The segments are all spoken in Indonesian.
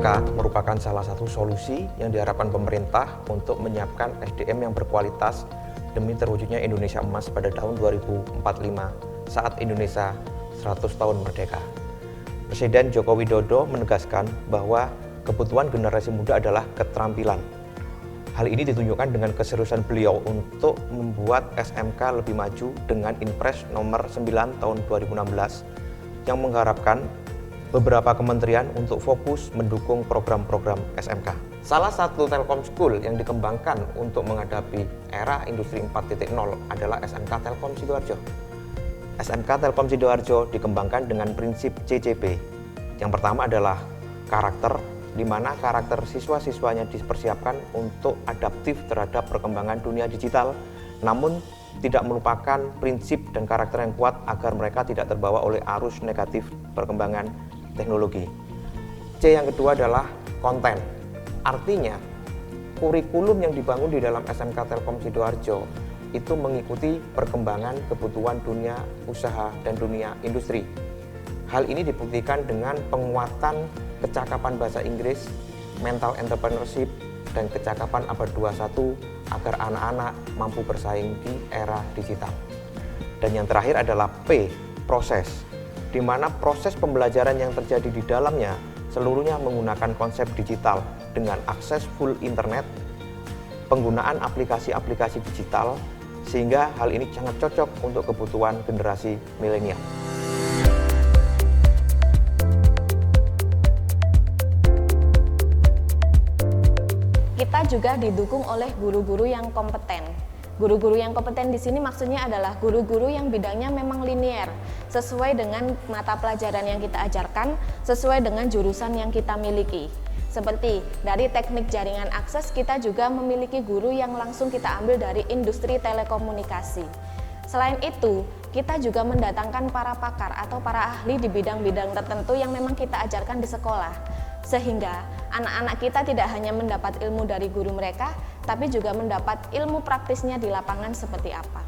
SMK merupakan salah satu solusi yang diharapkan pemerintah untuk menyiapkan SDM yang berkualitas demi terwujudnya Indonesia Emas pada tahun 2045 saat Indonesia 100 tahun merdeka. Presiden Joko Widodo menegaskan bahwa kebutuhan generasi muda adalah keterampilan. Hal ini ditunjukkan dengan keseriusan beliau untuk membuat SMK lebih maju dengan Inpres nomor 9 tahun 2016 yang mengharapkan beberapa kementerian untuk fokus mendukung program-program SMK. Salah satu Telkom School yang dikembangkan untuk menghadapi era industri 4.0 adalah SMK Telkom Sidoarjo. SMK Telkom Sidoarjo dikembangkan dengan prinsip CCP. Yang pertama adalah karakter, di mana karakter siswa-siswanya dipersiapkan untuk adaptif terhadap perkembangan dunia digital, namun tidak melupakan prinsip dan karakter yang kuat agar mereka tidak terbawa oleh arus negatif perkembangan teknologi. C yang kedua adalah konten. Artinya, kurikulum yang dibangun di dalam SMK Telkom Sidoarjo itu mengikuti perkembangan kebutuhan dunia usaha dan dunia industri. Hal ini dibuktikan dengan penguatan kecakapan bahasa Inggris, mental entrepreneurship, dan kecakapan abad 21 agar anak-anak mampu bersaing di era digital. Dan yang terakhir adalah P, proses, di mana proses pembelajaran yang terjadi di dalamnya seluruhnya menggunakan konsep digital dengan akses full internet, penggunaan aplikasi-aplikasi digital, sehingga hal ini sangat cocok untuk kebutuhan generasi milenial. Kita juga didukung oleh guru-guru yang kompeten. Guru-guru yang kompeten di sini maksudnya adalah guru-guru yang bidangnya memang linier, sesuai dengan mata pelajaran yang kita ajarkan, sesuai dengan jurusan yang kita miliki. Seperti dari teknik jaringan akses, kita juga memiliki guru yang langsung kita ambil dari industri telekomunikasi. Selain itu, kita juga mendatangkan para pakar atau para ahli di bidang-bidang tertentu yang memang kita ajarkan di sekolah. Sehingga anak-anak kita tidak hanya mendapat ilmu dari guru mereka, tapi juga mendapat ilmu praktisnya di lapangan seperti apa.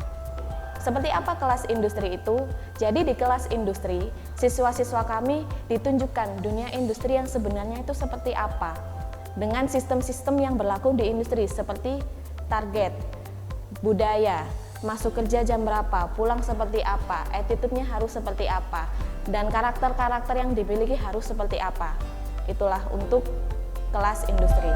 Seperti apa kelas industri itu? Jadi di kelas industri, siswa-siswa kami ditunjukkan dunia industri yang sebenarnya itu seperti apa. Dengan sistem-sistem yang berlaku di industri seperti target, budaya, masuk kerja jam berapa, pulang seperti apa, attitude-nya harus seperti apa, dan karakter-karakter yang dimiliki harus seperti apa. Itulah untuk kelas industri.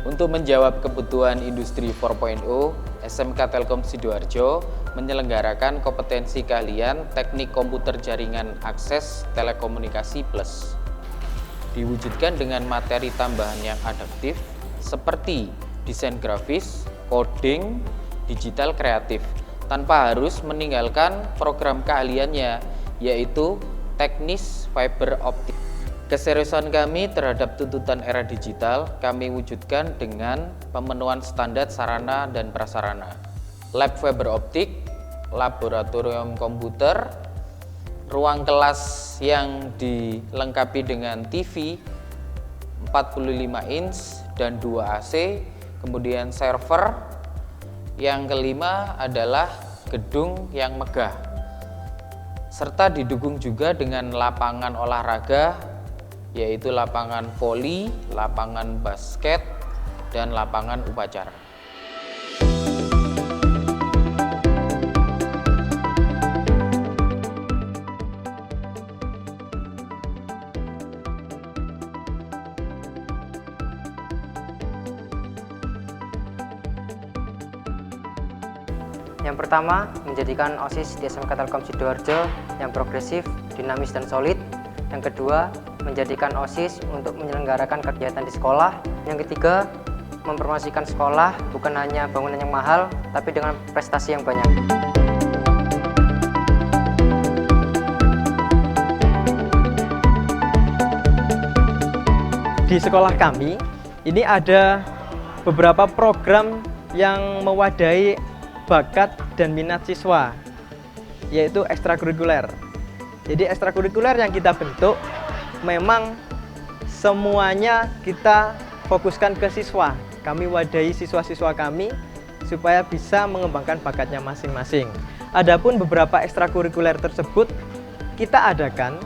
Untuk menjawab kebutuhan industri 4.0, SMK Telkom Sidoarjo menyelenggarakan kompetensi keahlian teknik komputer jaringan akses telekomunikasi plus. Diwujudkan dengan materi tambahan yang adaptif seperti desain grafis, coding, digital kreatif, tanpa harus meninggalkan program keahliannya, yaitu teknis fiber optik. Keseriusan kami terhadap tuntutan era digital kami wujudkan dengan pemenuhan standar sarana dan prasarana, lab fiber optik, laboratorium komputer, ruang kelas yang dilengkapi dengan TV 45 inch dan 2 AC, kemudian server. Yang kelima adalah gedung yang megah, serta didukung juga dengan lapangan olahraga, yaitu lapangan voli, lapangan basket, dan lapangan upacara. Yang pertama, menjadikan OSIS di SMK Telkom Sidoarjo yang progresif, dinamis, dan solid. Yang kedua, menjadikan OSIS untuk menyelenggarakan kegiatan di sekolah. Yang ketiga, mempromosikan sekolah bukan hanya bangunan yang mahal, tapi dengan prestasi yang banyak. Di sekolah kami, ini ada beberapa program yang mewadahi bakat dan minat siswa, yaitu ekstrakurikuler. Jadi ekstrakurikuler yang kita bentuk memang semuanya kita fokuskan ke siswa. kami wadahi siswa-siswa kami supaya bisa mengembangkan bakatnya masing-masing. Adapun beberapa ekstrakurikuler tersebut kita adakan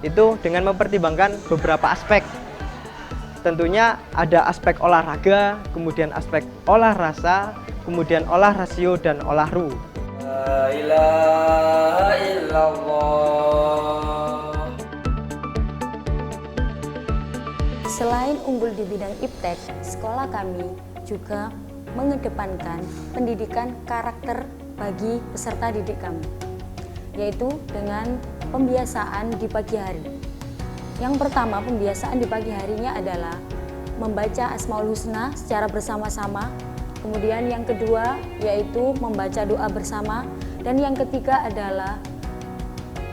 itu dengan mempertimbangkan beberapa aspek. Tentunya ada aspek olahraga, kemudian aspek olah rasa, kemudian olah rasio dan olah ru. La ilaha illallah. Selain unggul di bidang iptek, sekolah kami juga mengedepankan pendidikan karakter bagi peserta didik kami, yaitu dengan pembiasaan di pagi hari. Yang pertama, pembiasaan di pagi harinya adalah membaca Asmaul Husna secara bersama-sama. Kemudian yang kedua yaitu membaca doa bersama. Dan yang ketiga adalah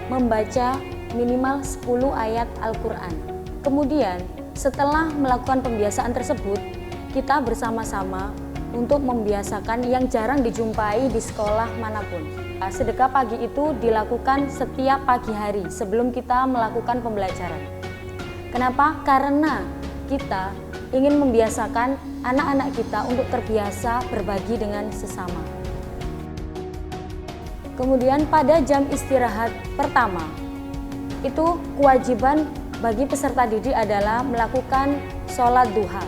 membaca minimal 10 ayat Al-Quran. Kemudian setelah melakukan pembiasaan tersebut, kita bersama-sama untuk membiasakan yang jarang dijumpai di sekolah manapun. Sedekah pagi itu dilakukan setiap pagi hari sebelum kita melakukan pembelajaran. Kenapa? Karena kita ingin membiasakan anak-anak kita untuk terbiasa berbagi dengan sesama. Kemudian pada jam istirahat pertama, itu kewajiban bagi peserta didik adalah melakukan sholat duha.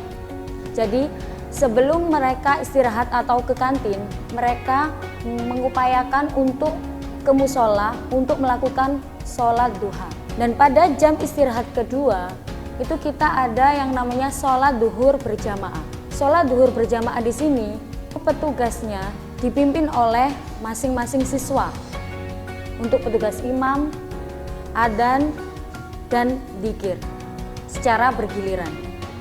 Jadi sebelum mereka istirahat atau ke kantin, mereka mengupayakan untuk ke musola untuk melakukan sholat duha. Dan pada jam istirahat kedua, itu kita ada yang namanya sholat duhur berjamaah. Sholat duhur berjamaah di sini, petugasnya dipimpin oleh masing-masing siswa. Untuk petugas imam, adzan, dan dzikir secara bergiliran.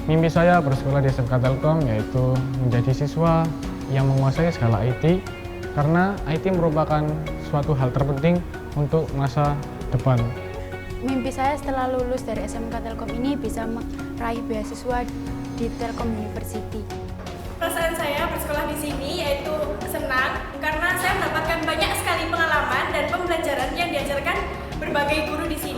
Mimpi saya bersekolah di SMK Telkom yaitu menjadi siswa yang menguasai segala IT, karena IT merupakan suatu hal terpenting untuk masa depan. Mimpi saya setelah lulus dari SMK Telkom ini bisa meraih beasiswa di Telkom University. Perasaan saya bersekolah di sini yaitu senang karena saya mendapatkan banyak sekali pengalaman dan pembelajaran yang diajarkan berbagai guru di sini.